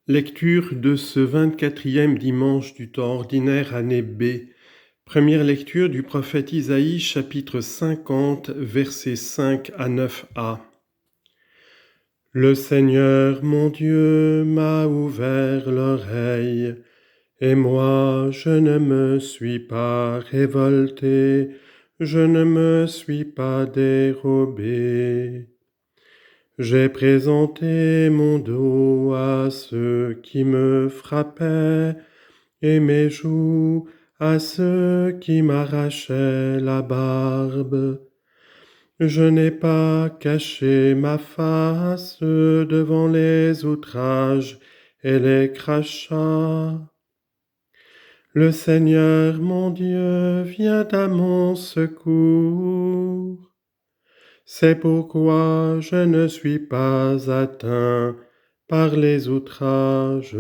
Lecture de ce 24e dimanche du temps ordinaire année B. Première lecture du prophète Isaïe, chapitre 50, versets 5 à 9a. Le Seigneur, mon Dieu, m'a ouvert l'oreille, et moi je ne me suis pas révolté, je ne me suis pas dérobé. J'ai présenté mon dos à ceux qui me frappaient, et mes joues à ceux qui m'arrachaient la barbe. Je n'ai pas caché ma face devant les outrages et les crachats. Le Seigneur mon Dieu vient à mon secours. C'est pourquoi je ne suis pas atteint par les outrages.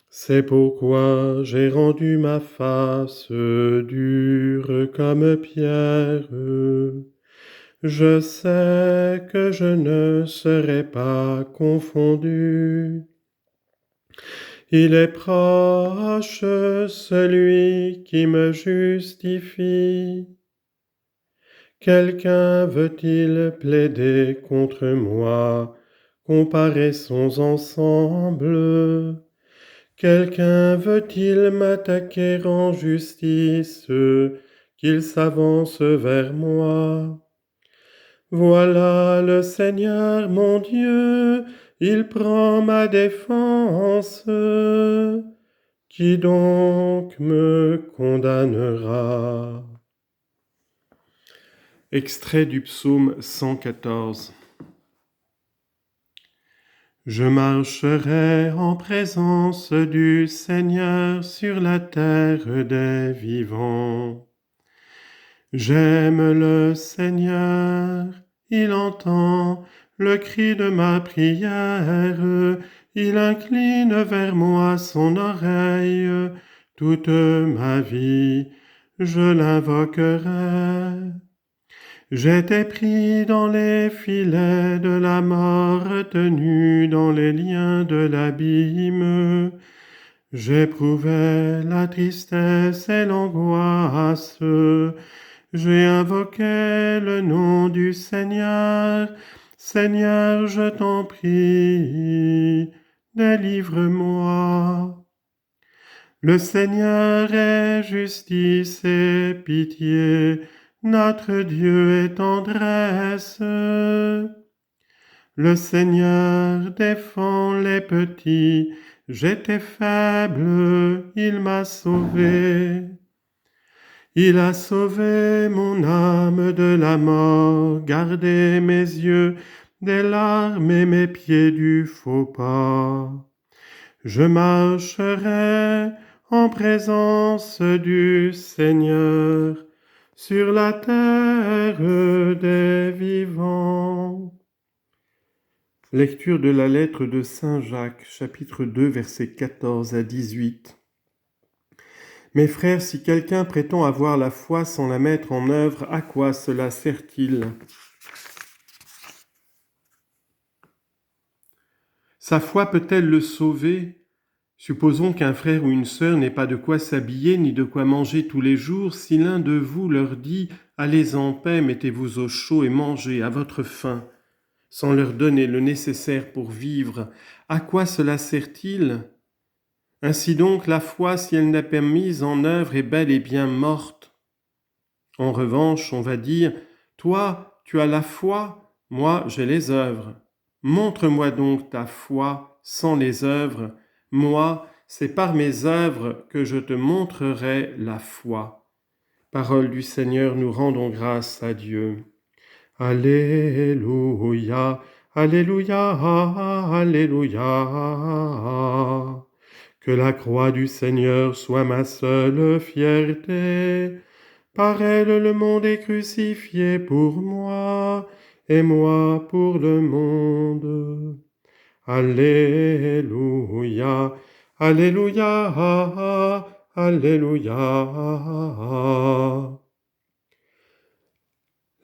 C'est pourquoi j'ai rendu ma face dure comme pierre. Je sais que je ne serai pas confondu. Il est proche celui qui me justifie. Quelqu'un veut-il plaider contre moi? Comparaissons ensemble. Quelqu'un veut-il m'attaquer en justice? Qu'il s'avance vers moi. Voilà le Seigneur mon Dieu, il prend ma défense. Qui donc me condamnera? Extrait du psaume 114. Je marcherai en présence du Seigneur sur la terre des vivants. J'aime le Seigneur, il entend le cri de ma prière, il incline vers moi son oreille, toute ma vie je l'invoquerai. J'étais pris dans les filets de la mort, retenu dans les liens de l'abîme. J'éprouvais la tristesse et l'angoisse. J'ai invoqué le nom du Seigneur. Seigneur, je t'en prie, délivre-moi. Le Seigneur est justice et pitié. Notre Dieu est tendresse. Le Seigneur défend les petits. J'étais faible, il m'a sauvé. Il a sauvé mon âme de la mort, gardé mes yeux des larmes et mes pieds du faux pas. Je marcherai en présence du Seigneur sur la terre des vivants. Lecture de la lettre de Saint Jacques, chapitre 2, versets 14 à 18. Mes frères, si quelqu'un prétend avoir la foi sans la mettre en œuvre, à quoi cela sert-il? Sa foi peut-elle le sauver? Supposons qu'un frère ou une sœur n'ait pas de quoi s'habiller ni de quoi manger tous les jours. Si l'un de vous leur dit « Allez en paix, mettez-vous au chaud et mangez à votre faim », sans leur donner le nécessaire pour vivre, à quoi cela sert-il? Ainsi donc, la foi, si elle n'est pas mise en œuvre, est bel et bien morte. En revanche, on va dire « Toi, tu as la foi, moi, j'ai les œuvres. Montre-moi donc ta foi sans les œuvres. Moi, c'est par mes œuvres que je te montrerai la foi. » Parole du Seigneur, nous rendons grâce à Dieu. Alléluia, Alléluia, Alléluia. Que la croix du Seigneur soit ma seule fierté. Par elle, le monde est crucifié pour moi, et moi pour le monde. Alléluia, Alléluia, Alléluia.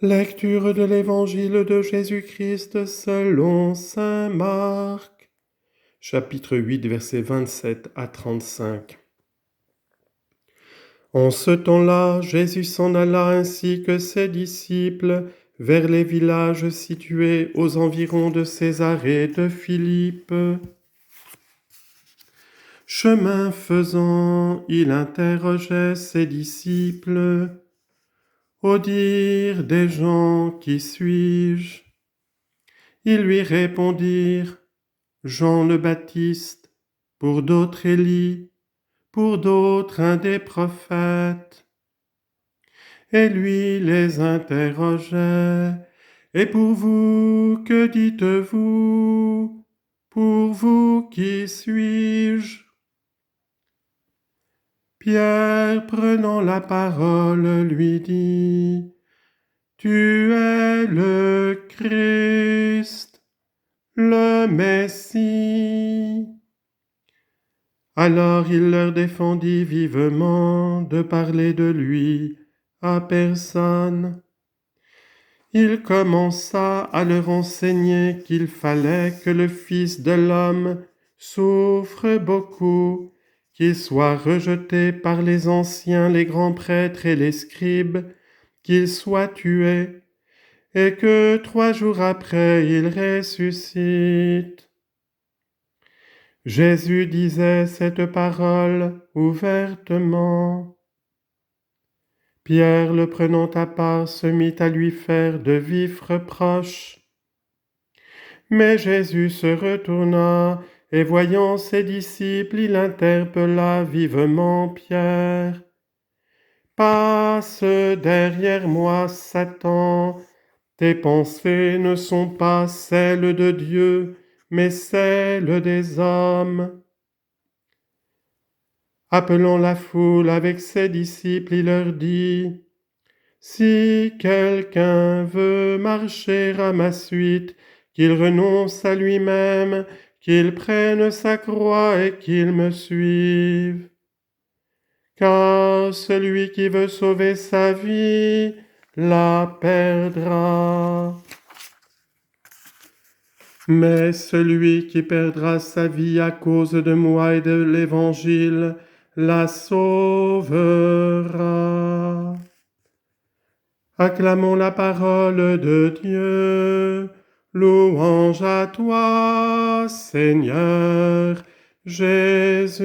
Lecture de l'Évangile de Jésus-Christ selon saint Marc. chapitre 8, versets 27 à 35. En ce temps-là, Jésus s'en alla ainsi que ses disciples vers les villages situés aux environs de Césarée de Philippe. Chemin faisant, il interrogeait ses disciples. Au dire des gens, qui suis-je? Ils lui répondirent, Jean le Baptiste, pour d'autres Élie, pour d'autres un des prophètes. Et lui les interrogeait, et pour vous, que dites-vous? Pour vous, qui suis-je? Pierre, prenant la parole, lui dit, Tu es le Christ, le Messie. Alors il leur défendit vivement de parler de lui à personne. Il commença à leur enseigner qu'il fallait que le Fils de l'homme souffre beaucoup, qu'il soit rejeté par les anciens, les grands prêtres et les scribes, qu'il soit tué, et que 3 jours après il ressuscite. Jésus disait cette parole ouvertement. Pierre, le prenant à part, se mit à lui faire de vifs reproches. Mais Jésus se retourna, et voyant ses disciples, il interpella vivement Pierre. « Passe derrière moi, Satan, tes pensées ne sont pas celles de Dieu, mais celles des hommes. » Appelant la foule avec ses disciples, il leur dit, « Si quelqu'un veut marcher à ma suite, qu'il renonce à lui-même, qu'il prenne sa croix et qu'il me suive. Car celui qui veut sauver sa vie la perdra. Mais celui qui perdra sa vie à cause de moi et de l'Évangile la sauvera. » Acclamons la parole de Dieu. Louange à toi, Seigneur Jésus.